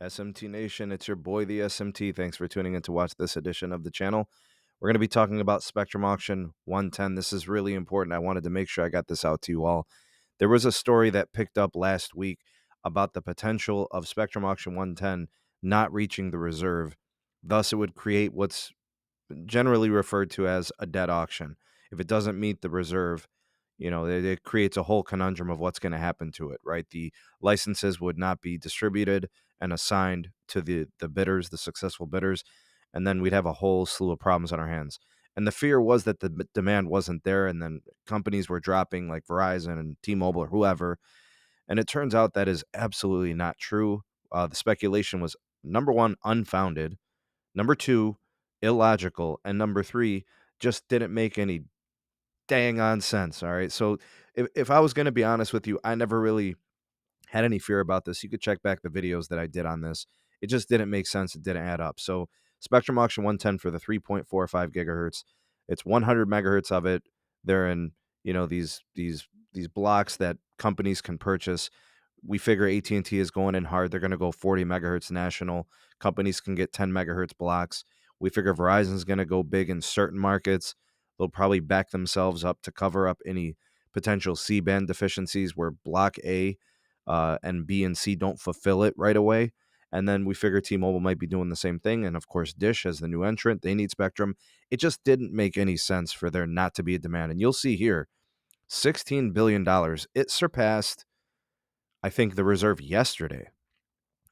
SMT Nation, it's your boy, the SMT. Thanks for tuning in to watch this edition of the channel. We're going to be talking about Spectrum Auction 110. This is really important. I wanted to make sure I got this out to you all. There was a story that picked up last week about the potential of Spectrum Auction 110 not reaching the reserve. Thus, it would create what's generally referred to as a dead auction. If it doesn't meet the reserve, it creates a whole conundrum of what's going to happen to it, right? The licenses would not be distributed and assigned to the bidders, the successful bidders, and then we'd have a whole slew of problems on our hands. And the fear was that the demand wasn't there, and then companies were dropping like Verizon and T-Mobile or whoever. And it turns out that is absolutely not true. The speculation was, number one, unfounded. Number two, illogical. And number three, just didn't make any dang on sense. All right. So if I was going to be honest with you, I never really had any fear about this. You could check back the videos that I did on this. It just didn't make sense. It didn't add up. So Spectrum Auction 110 for the 3.45 gigahertz. It's 100 megahertz of it. They're in, these blocks that companies can purchase. We figure AT&T is going in hard. They're going to go 40 megahertz national. Companies can get 10 megahertz blocks. We figure Verizon's going to go big in certain markets. They'll probably back themselves up to cover up any potential C-band deficiencies where Block A and B and C don't fulfill it right away. And then we figure T-Mobile might be doing the same thing. And of course, Dish as the new entrant, they need spectrum. It just didn't make any sense for there not to be a demand. And you'll see here, $16 billion. It surpassed, I think, the reserve yesterday.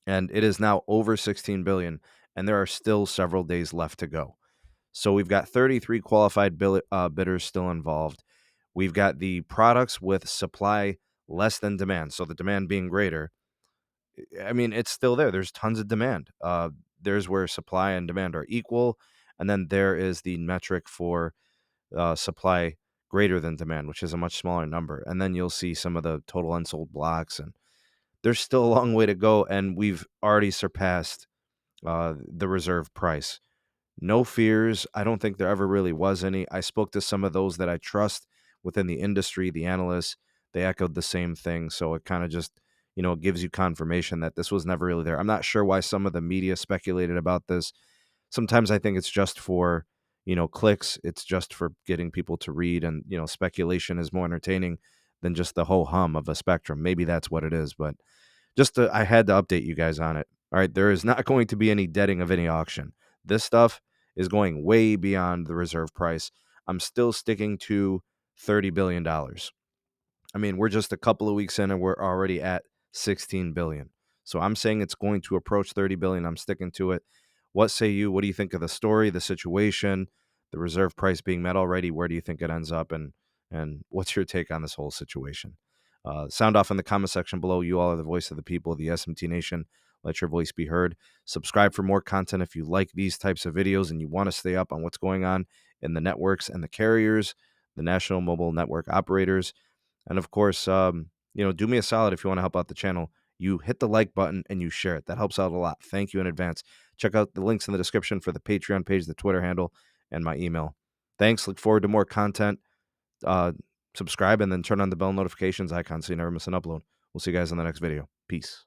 And it is now over 16 billion. And there are still several days left to go. So we've got 33 qualified bidders still involved. We've got the products with supply less than demand. So the demand being greater. I mean, it's still there. There's tons of demand. There's where supply and demand are equal. And then there is the metric for supply greater than demand, which is a much smaller number. And then you'll see some of the total unsold blocks. And there's still a long way to go. And we've already surpassed the reserve price. No fears. I don't think there ever really was any. I spoke to some of those that I trust within the industry, the analysts. They echoed the same thing. So it kind of just, gives you confirmation that this was never really there. I'm not sure why some of the media speculated about this. Sometimes I think it's just for, clicks. It's just for getting people to read. And, speculation is more entertaining than just the whole hum of a spectrum. Maybe that's what it is. But I had to update you guys on it. All right. There is not going to be any deading of any auction. This stuff is going way beyond the reserve price. I'm still sticking to $30 billion. I mean, we're just a couple of weeks in and we're already at 16 billion. So I'm saying it's going to approach 30 billion. I'm sticking to it. What say you? What do you think of the story, the situation, the reserve price being met already? Where do you think it ends up? And what's your take on this whole situation? Sound off in the comment section below. You all are the voice of the people, the SMT Nation. Let your voice be heard. Subscribe for more content if you like these types of videos and you want to stay up on what's going on in the networks and the carriers, the national mobile network operators. And of course, do me a solid if you want to help out the channel. You hit the like button and you share it. That helps out a lot. Thank you in advance. Check out the links in the description for the Patreon page, the Twitter handle, and my email. Thanks. Look forward to more content. Subscribe and then turn on the bell notifications icon so you never miss an upload. We'll see you guys in the next video. Peace.